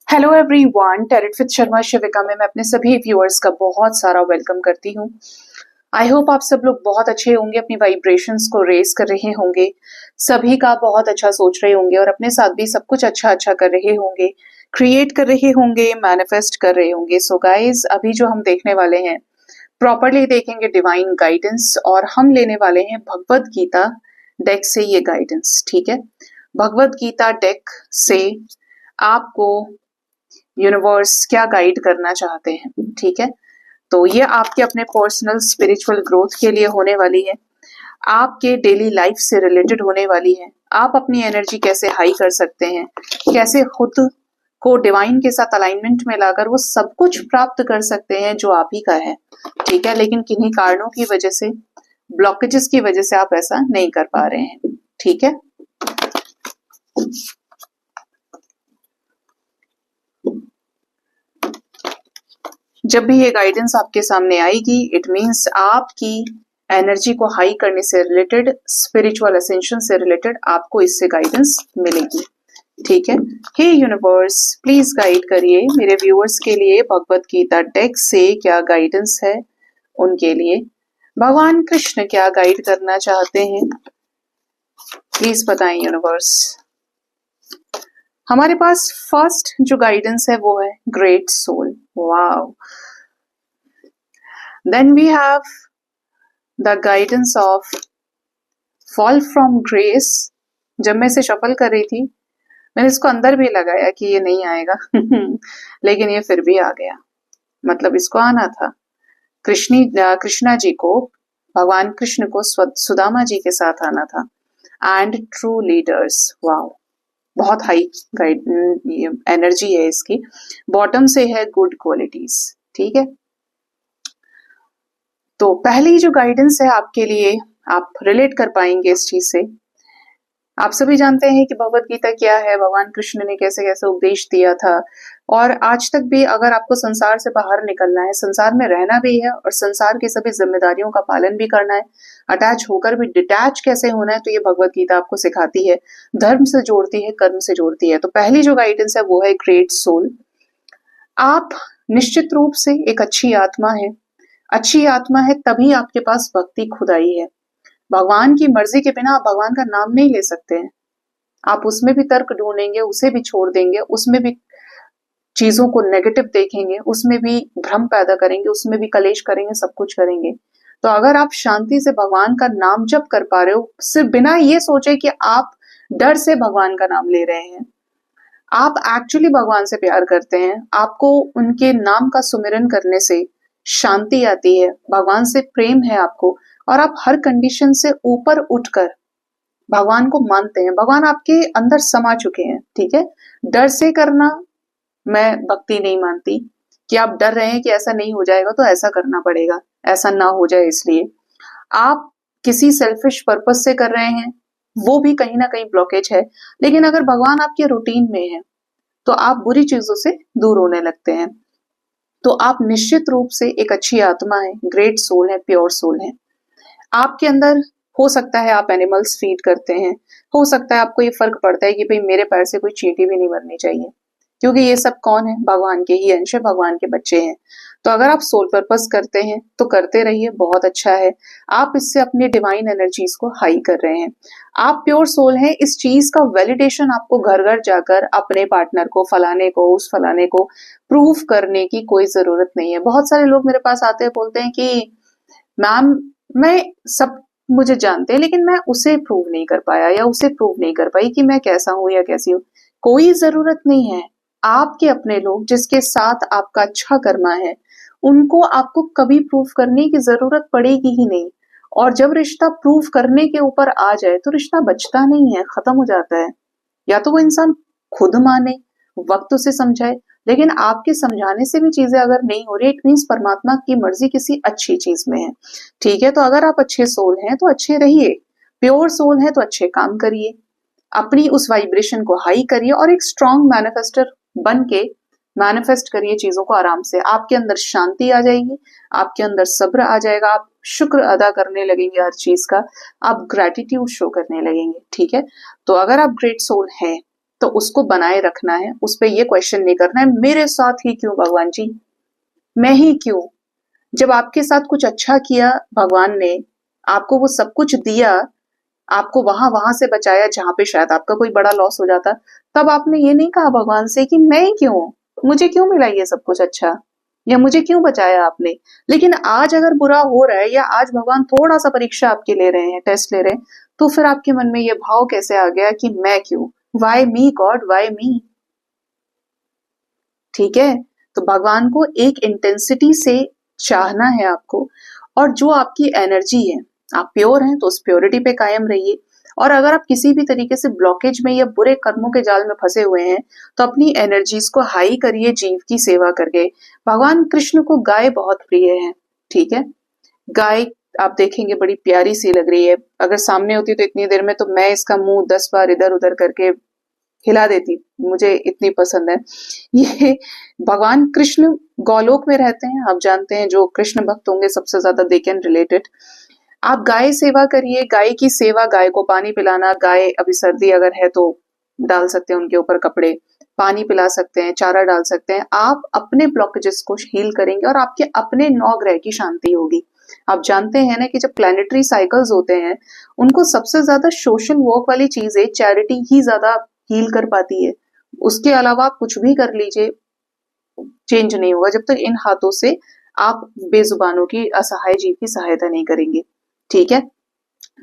Hello everyone, talent with Sharma Shivika में मैं अपने सभी व्यूअर्स का बहुत सारा वेलकम करती हूँ। आई होप आप सब लोग बहुत अच्छे होंगे, अपनी वाइब्रेशंस को रेज कर रहे होंगे, सभी का बहुत अच्छा सोच रहे होंगे और अपने साथ भी सब कुछ अच्छा अच्छा कर रहे होंगे, क्रिएट कर रहे होंगे, मैनिफेस्ट कर रहे होंगे। सो गाइज, अभी जो हम देखने वाले हैं प्रॉपरली देखेंगे डिवाइन गाइडेंस, और हम लेने वाले हैं भगवत गीता डेक से ये गाइडेंस। ठीक है, भगवत गीता डेक से आपको यूनिवर्स क्या गाइड करना चाहते हैं। ठीक है, तो ये आपके अपने पर्सनल स्पिरिचुअल ग्रोथ के लिए होने वाली है, आपके डेली लाइफ से रिलेटेड होने वाली है। आप अपनी एनर्जी कैसे हाई कर सकते हैं, कैसे खुद को डिवाइन के साथ अलाइनमेंट में लाकर वो सब कुछ प्राप्त कर सकते हैं जो आप ही का है। ठीक है, लेकिन किन्हीं कारणों की वजह से, ब्लॉकेजेस की वजह से आप ऐसा नहीं कर पा रहे हैं। ठीक है, जब भी ये गाइडेंस आपके सामने आएगी, इट मीन्स आपकी एनर्जी को हाई करने से रिलेटेड, स्पिरिचुअल असेंशन से रिलेटेड आपको इससे गाइडेंस मिलेगी। ठीक है, हे यूनिवर्स, प्लीज गाइड करिए मेरे व्यूअर्स के लिए भगवत गीता डेक से क्या गाइडेंस है उनके लिए। भगवान कृष्ण क्या गाइड करना चाहते हैं, प्लीज बताएं यूनिवर्स। हमारे पास फर्स्ट जो गाइडेंस है वो है great soul. Wow. Then we have the guidance of fall from grace. जब मैं इसे शफल कर रही थी, मैंने इसको अंदर भी लगाया कि ये नहीं आएगा लेकिन ये फिर भी आ गया, मतलब इसको आना था। कृष्णा जी को, भगवान कृष्ण को सुदामा जी के साथ आना था। And true leaders. वाओ, बहुत हाई गाइड एनर्जी है इसकी। बॉटम से है गुड क्वालिटीज। ठीक है, तो पहली जो गाइडेंस है आपके लिए, आप रिलेट कर पाएंगे इस चीज से। आप सभी जानते हैं कि भगवत गीता क्या है, भगवान कृष्ण ने कैसे कैसे उपदेश दिया था, और आज तक भी अगर आपको संसार से बाहर निकलना है, संसार में रहना भी है और संसार की सभी जिम्मेदारियों का पालन भी करना है, अटैच होकर भी डिटैच कैसे होना है, तो ये भगवत गीता आपको सिखाती है, धर्म से जोड़ती है, कर्म से जोड़ती है। तो पहली जो गाइडेंस है वो है ग्रेट सोल। आप निश्चित रूप से एक अच्छी आत्मा है। अच्छी आत्मा है तभी आपके पास भक्ति खुद आई है। भगवान की मर्जी के बिना आप भगवान का नाम नहीं ले सकते हैं। आप उसमें भी तर्क ढूंढेंगे, उसे भी छोड़ देंगे, उसमें भी चीजों को नेगेटिव देखेंगे, उसमें भी भ्रम पैदा करेंगे, उसमें भी कलेश करेंगे, सब कुछ करेंगे। तो अगर आप शांति से भगवान का नाम जप कर पा रहे हो, सिर्फ बिना ये सोचे कि आप डर से भगवान का नाम ले रहे हैं, आप एक्चुअली भगवान से प्यार करते हैं, आपको उनके नाम का सुमिरन करने से शांति आती है, भगवान से प्रेम है आपको, और आप हर कंडीशन से ऊपर उठकर भगवान को मानते हैं। भगवान आपके अंदर समा चुके हैं। ठीक है, डर से करना मैं भक्ति नहीं मानती, कि आप डर रहे हैं कि ऐसा नहीं हो जाएगा तो ऐसा करना पड़ेगा, ऐसा ना हो जाए इसलिए आप किसी सेल्फिश पर्पस से कर रहे हैं, वो भी कहीं ना कहीं ब्लॉकेज है। लेकिन अगर भगवान आपके रूटीन में है तो आप बुरी चीजों से दूर होने लगते हैं। तो आप निश्चित रूप से एक अच्छी आत्मा है, ग्रेट सोल है, प्योर सोल है। आपके अंदर हो सकता है आप एनिमल्स फीड करते हैं, हो सकता है आपको ये फर्क पड़ता है कि भाई मेरे पैर से कोई चींटी भी नहीं मरनी चाहिए, क्योंकि ये सब कौन है, भगवान के ही अंश है, भगवान के बच्चे हैं। तो अगर आप सोल पर्पस करते हैं तो करते रहिए, बहुत अच्छा है। आप इससे अपने डिवाइन एनर्जीज को हाई कर रहे हैं। आप प्योर सोल हैं, इस चीज का वैलिडेशन आपको घर घर जाकर अपने पार्टनर को, फलाने को, उस फलाने को प्रूव करने की कोई जरूरत नहीं है। बहुत सारे लोग मेरे पास आते हैं, बोलते हैं कि मैम मैं सब मुझे जानते हैं लेकिन मैं उसे प्रूव नहीं कर पाया या उसे प्रूव नहीं कर पाई कि मैं कैसा हूं या कैसी हूं। कोई जरूरत नहीं है। आपके अपने लोग जिसके साथ आपका अच्छा कर्मा है, उनको आपको कभी प्रूव करने की जरूरत पड़ेगी ही नहीं। और जब रिश्ता प्रूव करने के ऊपर आ जाए तो रिश्ता बचता नहीं है, खत्म हो जाता है। या तो वो इंसान खुद माने, वक्त उसे समझाए, लेकिन आपके समझाने से भी चीजें अगर नहीं हो रही, इट मीन्स परमात्मा की मर्जी किसी अच्छी चीज में है। ठीक है, तो अगर आप अच्छे सोल हैं तो अच्छे रहिए, प्योर सोल है तो अच्छे काम करिए, अपनी उस वाइब्रेशन को हाई करिए और एक स्ट्रॉन्ग मैनिफेस्टर बन के मैनिफेस्ट करिए चीजों को आराम से। आपके अंदर शांति आ जाएगी, आपके अंदर सब्र आ जाएगा, आप शुक्र अदा करने लगेंगे हर चीज का, आप ग्रेटिट्यूड शो करने लगेंगे। ठीक है, तो अगर आप ग्रेट सोल हैं तो उसको बनाए रखना है, उस पर ये क्वेश्चन नहीं करना है मेरे साथ ही क्यों भगवान जी, मैं ही क्यों। जब आपके साथ कुछ अच्छा किया भगवान ने, आपको वो सब कुछ दिया, आपको वहां वहां से बचाया जहां पे शायद आपका कोई बड़ा लॉस हो जाता, तब आपने ये नहीं कहा भगवान से कि मैं ही क्यों, मुझे क्यों मिला ये सब कुछ अच्छा, या मुझे क्यों बचाया आपने। लेकिन आज अगर बुरा हो रहा है, या आज भगवान थोड़ा सा परीक्षा आपकी ले रहे हैं, टेस्ट ले रहे हैं, तो फिर आपके मन में ये भाव कैसे आ गया कि मैं क्यों, why me God, why me. ठीक है, तो भगवान को एक इंटेंसिटी से चाहना है आपको, और जो आपकी एनर्जी है, आप प्योर हैं तो उस प्योरिटी पे कायम रहिए। और अगर आप किसी भी तरीके से ब्लॉकेज में या बुरे कर्मों के जाल में फंसे हुए हैं, तो अपनी एनर्जीज को हाई करिए जीव की सेवा करके। भगवान कृष्ण को गाय बहुत प्रिय है, ठीक है, गाय आप देखेंगे बड़ी प्यारी सी लग रही है, अगर सामने होती तो इतनी देर में तो मैं इसका मुंह 10 बार इधर उधर करके हिला देती, मुझे इतनी पसंद है ये। भगवान कृष्ण गौलोक में रहते हैं, आप जानते हैं, जो कृष्ण भक्त होंगे सबसे ज्यादा दे कैन रिलेटेड। आप गाय सेवा करिए, गाय की सेवा, गाय को पानी पिलाना, गाय अभी सर्दी अगर है तो डाल सकते हैं उनके ऊपर कपड़े, पानी पिला सकते हैं, चारा डाल सकते हैं, आप अपने ब्लॉकेजेस को हील करेंगे और आपके अपने 9 ग्रह की शांति होगी। आप जानते हैं ना कि जब प्लैनेटरी साइकिल्स होते हैं, उनको सबसे ज्यादा सोशल वर्क वाली चीजें, चैरिटी ही ज्यादा हील कर पाती है। उसके अलावा आप कुछ भी कर लीजिए, चेंज नहीं होगा जब तक इन हाथों से आप बेजुबानों की, असहाय जीव की सहायता नहीं करेंगे। ठीक है,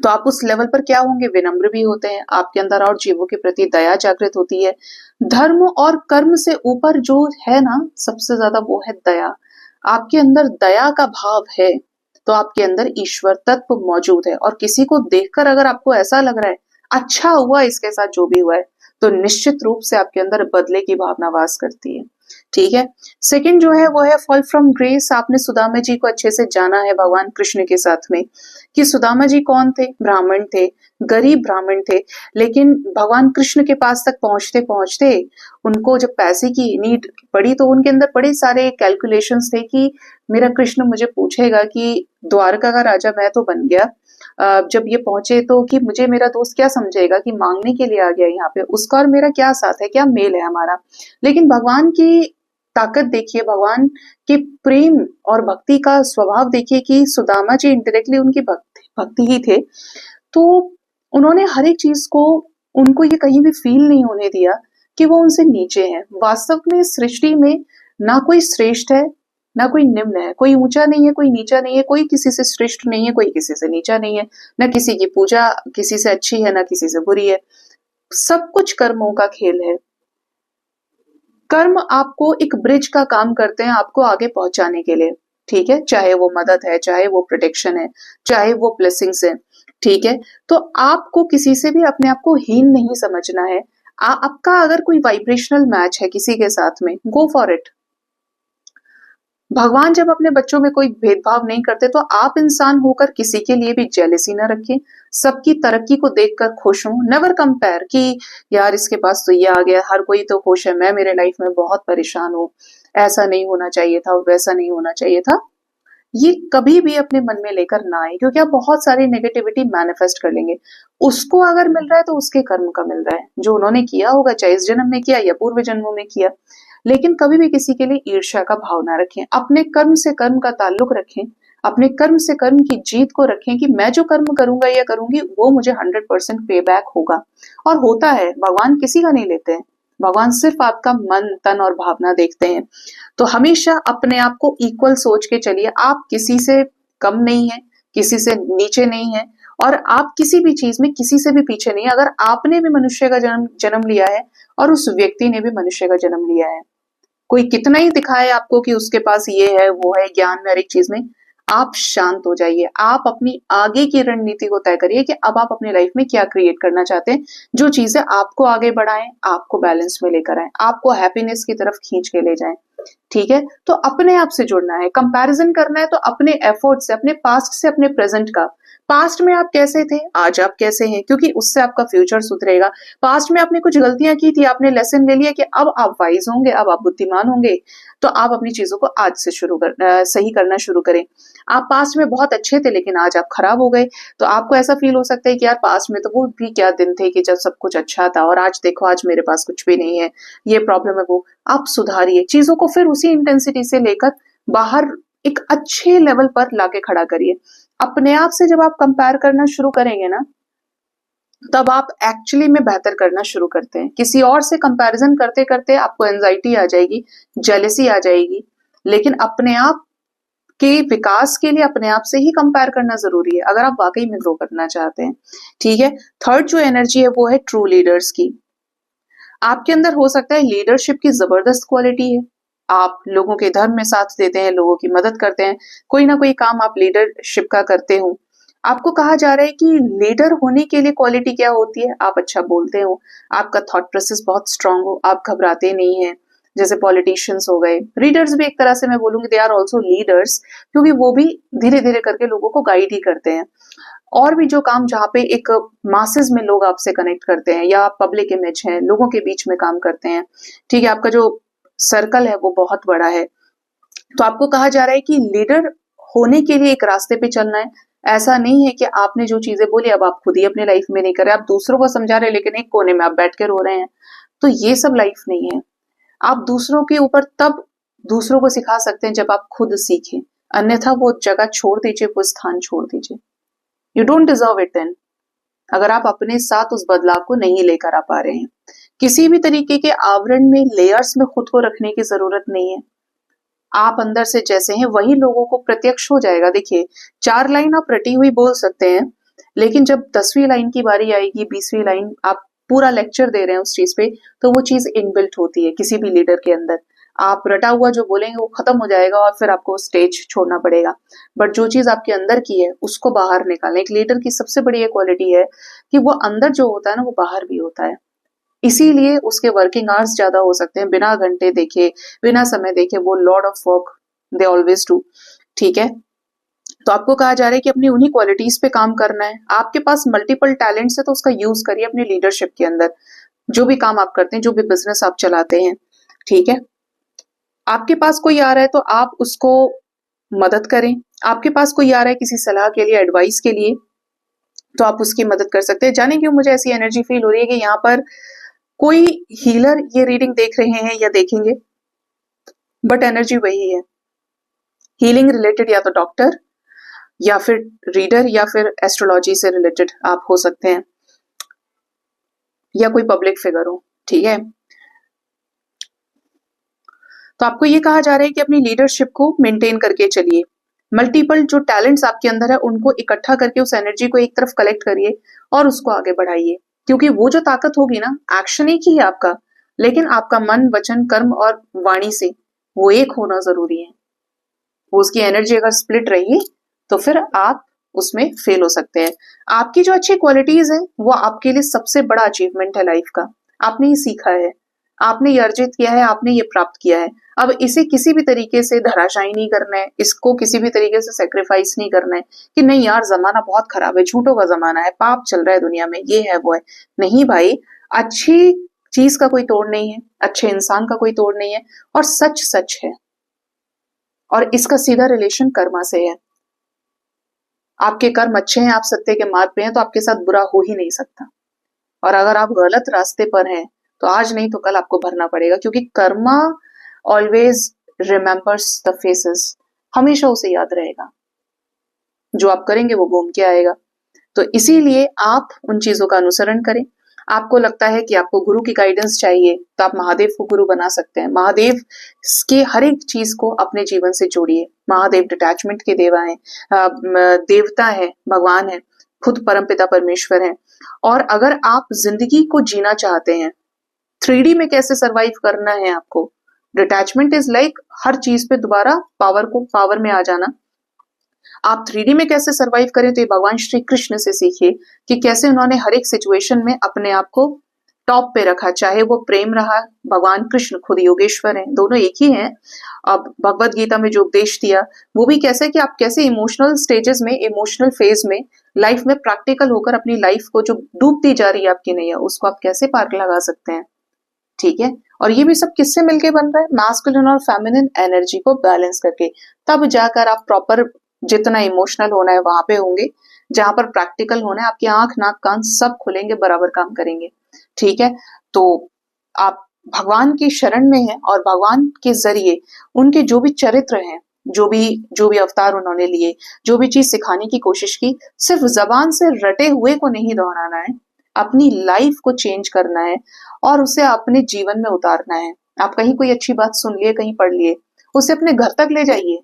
तो आप उस लेवल पर क्या होंगे, विनम्र भी होते हैं, आपके अंदर और जीवों के प्रति दया जागृत होती है। धर्म और कर्म से ऊपर जो है ना सबसे ज्यादा, वो है दया। आपके अंदर दया का भाव है तो आपके अंदर ईश्वर तत्व मौजूद है, और किसी को देखकर अगर आपको ऐसा लग रहा है अच्छा हुआ इसके साथ जो भी हुआ है, तो निश्चित रूप से आपके अंदर बदले की भावना वास करती है। ठीक है, सेकंड जो है वो है फॉल फ्रॉम ग्रेस। आपने सुदामा जी को अच्छे से जाना है भगवान कृष्ण के साथ में, कि सुदामा जी कौन थे, ब्राह्मण थे, गरीब ब्राह्मण थे, लेकिन भगवान कृष्ण के पास तक पहुंचते पहुंचते उनको जब पैसे की नीड पड़ी, तो उनके अंदर बड़े सारे कैलकुलेशंस थे कि मेरा कृष्ण मुझे पूछेगा कि द्वारका का राजा मैं तो बन गया, जब ये पहुंचे तो कि मुझे मेरा दोस्त क्या समझेगा कि मांगने के लिए आ गया यहाँ पे, उसका और मेरा क्या साथ है, क्या मेल है हमारा। लेकिन भगवान की ताकत देखिए, भगवान के प्रेम और भक्ति का स्वभाव देखिए, कि सुदामा जी इंडायरेक्टली उनकी भक्ति ही थे, तो उन्होंने हर एक चीज को, उनको ये कहीं भी फील नहीं होने दिया कि वो उनसे नीचे हैं। वास्तव में सृष्टि में ना कोई श्रेष्ठ है ना कोई निम्न है, कोई ऊंचा नहीं है कोई नीचा नहीं है, कोई किसी से श्रेष्ठ नहीं है कोई किसी से नीचा नहीं है, ना किसी की पूजा किसी से अच्छी है ना किसी से बुरी है, सब कुछ कर्मों का खेल है। कर्म आपको एक ब्रिज का काम करते हैं आपको आगे पहुंचाने के लिए, ठीक है, चाहे वो मदद है, चाहे वो प्रोटेक्शन है, चाहे वो ब्लेसिंग्स है। ठीक है, तो आपको किसी से भी अपने आप को हीन नहीं समझना है। आपका अगर कोई वाइब्रेशनल मैच है किसी के साथ में, गो फॉर इट। भगवान जब अपने बच्चों में कोई भेदभाव नहीं करते, तो आप इंसान होकर किसी के लिए भी जेलसी ना रखें, सबकी तरक्की को देखकर खुश हूं, नेवर कंपेयर कि यार इसके पास तो ये आ गया, हर कोई तो खुश है, मैं मेरे लाइफ में बहुत परेशान हूं, ऐसा नहीं होना चाहिए था, वैसा नहीं होना चाहिए था। ये कभी भी अपने मन में लेकर ना आए, क्योंकि आप बहुत सारी नेगेटिविटी मैनिफेस्ट कर लेंगे। उसको अगर मिल रहा है तो उसके कर्म का मिल रहा है, जो उन्होंने किया होगा, चाहे इस जन्म में किया या पूर्व जन्मों में किया। लेकिन कभी भी किसी के लिए ईर्ष्या का भाव ना रखें, अपने कर्म से कर्म का ताल्लुक रखें, अपने कर्म से कर्म की जीत को रखें, कि मैं जो कर्म करूंगा या करूंगी वो मुझे 100% पे बैक होगा। और होता है, भगवान किसी का नहीं लेते हैं, भगवान सिर्फ आपका मन तन और भावना देखते हैं। तो हमेशा अपने आप को इक्वल सोच के चलिए, आप किसी से कम नहीं है, किसी से नीचे नहीं है, और आप किसी भी चीज में किसी से भी पीछे नहीं है। अगर आपने भी मनुष्य का जन्म जन्म लिया है और उस व्यक्ति ने भी मनुष्य का जन्म लिया है, कोई कितना ही दिखाए आपको कि उसके पास ये है वो है, ज्ञान में हर एक चीज में, आप शांत हो जाइए, आप अपनी आगे की रणनीति को तय करिए कि अब आप अपनी लाइफ में क्या क्रिएट करना चाहते हैं, जो चीजें आपको आगे बढ़ाएं, आपको बैलेंस में लेकर आए, आपको हैप्पीनेस की तरफ खींच के ले जाएं। ठीक है, तो अपने आप से जुड़ना है, कंपैरिजन करना है तो अपने एफर्ट से, अपने पास्ट से, अपने प्रेजेंट का, पास्ट में आप कैसे थे, आज आप कैसे हैं, क्योंकि उससे आपका फ्यूचर सुधरेगा। पास्ट में आपने कुछ गलतियां की थी, आपने लेसन ले लिया कि अब आप वाइज होंगे, अब आप बुद्धिमान होंगे, तो आप अपनी चीजों को आज से सही करना शुरू करें। आप पास्ट में बहुत अच्छे थे लेकिन आज आप खराब हो गए, तो आपको ऐसा फील हो सकता है कि यार पास्ट में तो वो भी क्या दिन थे कि जब सब कुछ अच्छा था, और आज देखो आज मेरे पास कुछ भी नहीं है, ये प्रॉब्लम है वो। आप सुधारिए चीजों को, फिर उसी इंटेंसिटी से लेकर बाहर एक अच्छे लेवल पर लाके खड़ा करिए। अपने आप से जब आप कंपेयर करना शुरू करेंगे ना, तब आप एक्चुअली में बेहतर करना शुरू करते हैं। किसी और से कंपैरिजन करते करते आपको एंजाइटी आ जाएगी, जेलेसी आ जाएगी, लेकिन अपने आप के विकास के लिए अपने आप से ही कंपेयर करना जरूरी है अगर आप वाकई में ग्रो करना चाहते हैं। ठीक है, थर्ड जो एनर्जी है वो है ट्रू लीडर्स की। आपके अंदर हो सकता है लीडरशिप की जबरदस्त क्वालिटी है, आप लोगों के धर्म में साथ देते हैं, लोगों की मदद करते हैं, कोई ना कोई काम आप लीडरशिप का करते हो। आपको कहा जा रहा है कि लीडर होने के लिए क्वालिटी क्या होती है, आप अच्छा बोलते हो, आपका थॉट प्रोसेस बहुत स्ट्रांग हो, आप घबराते नहीं हैं। जैसे पॉलिटिशियंस हो गए, रीडर्स भी एक तरह से मैं बोलूंगी दे आर ऑल्सो लीडर्स, क्योंकि वो भी धीरे धीरे करके लोगों को गाइड ही करते हैं। और भी जो काम जहाँ पे एक मासेस में लोग आपसे कनेक्ट करते हैं, या आप पब्लिक इमेज है, लोगों के बीच में काम करते हैं, ठीक है, आपका जो सर्कल है वो बहुत बड़ा है, तो आपको कहा जा रहा है कि लीडर होने के लिए एक रास्ते पे चलना है। ऐसा नहीं है कि आपने जो चीजें बोली अब आप खुद ही अपने लाइफ में नहीं कर रहे, आप दूसरों को समझा रहे लेकिन एक कोने में आप बैठ के रो रहे हैं, तो ये सब लाइफ नहीं है। आप दूसरों के ऊपर तब दूसरों को सिखा सकते हैं जब आप खुद सीखें, अन्यथा वो जगह छोड़ दीजिए, वो स्थान छोड़ दीजिए। You don't deserve it then, अगर आप अपने साथ उस बदलाव को नहीं लेकर आ पा रहे हैं। किसी भी तरीके के आवरण में, लेयर्स में खुद को रखने की जरूरत नहीं है। आप अंदर से जैसे हैं वही लोगों को प्रत्यक्ष हो जाएगा। देखिए, 4 लाइन आप रटी हुई बोल सकते हैं, लेकिन जब 10वीं लाइन की बारी आएगी, 20वीं लाइन, आप पूरा लेक्चर दे रहे हैं उस चीज पे, तो वो चीज इनबिल्ट होती है किसी भी लीडर के अंदर। आप रटा हुआ जो बोलेंगे वो खत्म हो जाएगा और फिर आपको स्टेज छोड़ना पड़ेगा। बट जो चीज आपके अंदर की है उसको बाहर निकालना। एक लीडर की सबसे बड़ी ये क्वालिटी है कि वो अंदर जो होता है ना वो बाहर भी होता है, इसीलिए उसके वर्किंग आवर्स ज्यादा हो सकते हैं। बिना घंटे देखे, बिना समय देखे, वो Lord of work they always do. ठीक है, तो आपको कहा जा रहा है कि अपनी उन्हीं क्वालिटीज पे काम करना है। आपके पास मल्टीपल टैलेंट्स है तो उसका यूज करिए अपनी लीडरशिप के अंदर, जो भी काम आप करते हैं, जो भी बिजनेस आप चलाते हैं। ठीक है, आपके पास कोई आ रहा है तो आप उसको मदद करें। आपके पास कोई आ रहा है किसी सलाह के लिए, एडवाइस के लिए, तो आप उसकी मदद कर सकते हैं। जाने क्यों मुझे ऐसी एनर्जी फील हो रही है कि यहाँ पर कोई हीलर ये रीडिंग देख रहे हैं या देखेंगे, बट एनर्जी वही है। हीलिंग रिलेटेड या तो डॉक्टर, या फिर रीडर, या फिर एस्ट्रोलॉजी से रिलेटेड आप हो सकते हैं, या कोई पब्लिक फिगर हो। ठीक है, तो आपको ये कहा जा रहा है कि अपनी लीडरशिप को मेंटेन करके चलिए। मल्टीपल जो टैलेंट्स आपके अंदर है उनको इकट्ठा करके उस एनर्जी को एक तरफ कलेक्ट करिए और उसको आगे बढ़ाइए, क्योंकि वो जो ताकत होगी ना, एक्शन एक ही है आपका, लेकिन आपका मन, वचन, कर्म और वाणी से वो एक होना जरूरी है। वो उसकी एनर्जी अगर स्प्लिट रही तो फिर आप उसमें फेल हो सकते हैं। आपकी जो अच्छी क्वालिटीज है वो आपके लिए सबसे बड़ा अचीवमेंट है लाइफ का। आपने ये सीखा है, आपने ये अर्जित किया है, आपने ये प्राप्त किया है। अब इसे किसी भी तरीके से धराशायी नहीं करना है, इसको किसी भी तरीके से सेक्रीफाइस नहीं करना है कि नहीं यार जमाना बहुत खराब है, झूठों का जमाना है, पाप चल रहा है दुनिया में, ये है वो है। नहीं भाई, अच्छी चीज का कोई तोड़ नहीं है, अच्छे इंसान का कोई तोड़ नहीं है, और सच सच है, और इसका सीधा रिलेशन कर्मा से है। आपके कर्म अच्छे हैं, आप सत्य के मार्ग पे हैं, तो आपके साथ बुरा हो ही नहीं सकता। और अगर आप गलत रास्ते पर हैं तो आज नहीं तो कल आपको भरना पड़ेगा, क्योंकि Karma always remembers the faces, हमेशा उसे याद रहेगा। जो आप करेंगे वो घूम के आएगा। तो इसीलिए आप उन चीजों का अनुसरण करें। आपको लगता है कि आपको गुरु की गाइडेंस चाहिए तो आप महादेव को गुरु बना सकते हैं। महादेव के हर एक चीज को अपने जीवन से जोड़िए। महादेव डिटैचमेंट के देवा हैं, देवता है, भगवान है, खुद परमपिता परमेश्वर है। और अगर आप जिंदगी को जीना चाहते हैं, 3D में कैसे सरवाइव करना है आपको, डिटैचमेंट इज लाइक हर चीज पे दोबारा पावर में आ जाना। आप 3D में कैसे सरवाइव करें, तो ये भगवान श्री कृष्ण से सीखिए कि कैसे उन्होंने हर एक सिचुएशन में अपने आप को टॉप पे रखा, चाहे वो प्रेम रहा। भगवान कृष्ण खुद योगेश्वर हैं, दोनों एक ही हैं। अब भगवत गीता में जो उपदेश दिया वो भी कैसे कि आप कैसे इमोशनल स्टेजेस में, इमोशनल फेज में लाइफ में प्रैक्टिकल होकर अपनी लाइफ को जो डूबती जा रही है आपकी नैया, उसको आप कैसे पार लगा सकते हैं। ठीक है, और ये भी सब किससे मिलके बन रहा है, मैस्कुलिन और फेमिनिन एनर्जी को बैलेंस करके। तब जाकर आप प्रॉपर जितना इमोशनल होना है वहां पे होंगे, जहां पर प्रैक्टिकल होना है आपकी आंख नाक कान सब खुलेंगे, बराबर काम करेंगे। ठीक है, तो आप भगवान की शरण में हैं और भगवान के जरिए उनके जो भी चरित्र हैं, जो भी अवतार उन्होंने लिए, जो भी चीज सिखाने की कोशिश की, सिर्फ जबान से रटे हुए को नहीं दोहराना है, अपनी लाइफ को चेंज करना है और उसे अपने जीवन में उतारना है। आप कहीं कोई अच्छी बात सुन लिए, कहीं पढ़ लिए, उसे अपने घर तक ले जाइए,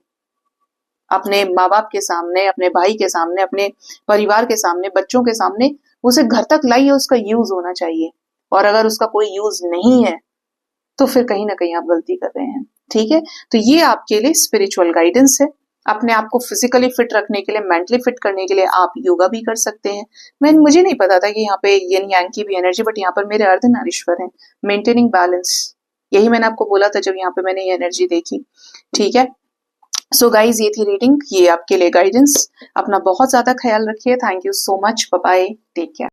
अपने माँ बाप के सामने, अपने भाई के सामने, अपने परिवार के सामने, बच्चों के सामने उसे घर तक लाइए, उसका यूज होना चाहिए। और अगर उसका कोई यूज नहीं है तो फिर कहीं ना कहीं आप गलती कर रहे हैं। ठीक है, तो ये आपके लिए स्पिरिचुअल गाइडेंस है। अपने आप को फिजिकली फिट रखने के लिए, मेंटली फिट करने के लिए आप योगा भी कर सकते हैं। मुझे नहीं पता था कि यहाँ पे यिन यांग की भी एनर्जी, बट यहाँ पर मेरे अर्धनारीश्वर हैं, मेंटेनिंग बैलेंस। यही मैंने आपको बोला था जब यहाँ पे मैंने ये एनर्जी देखी। ठीक है, सो गाइज, ये थी रीडिंग, ये आपके लिए गाइडेंस। अपना बहुत ज्यादा ख्याल रखिए। Thank you so much, bye bye, take care.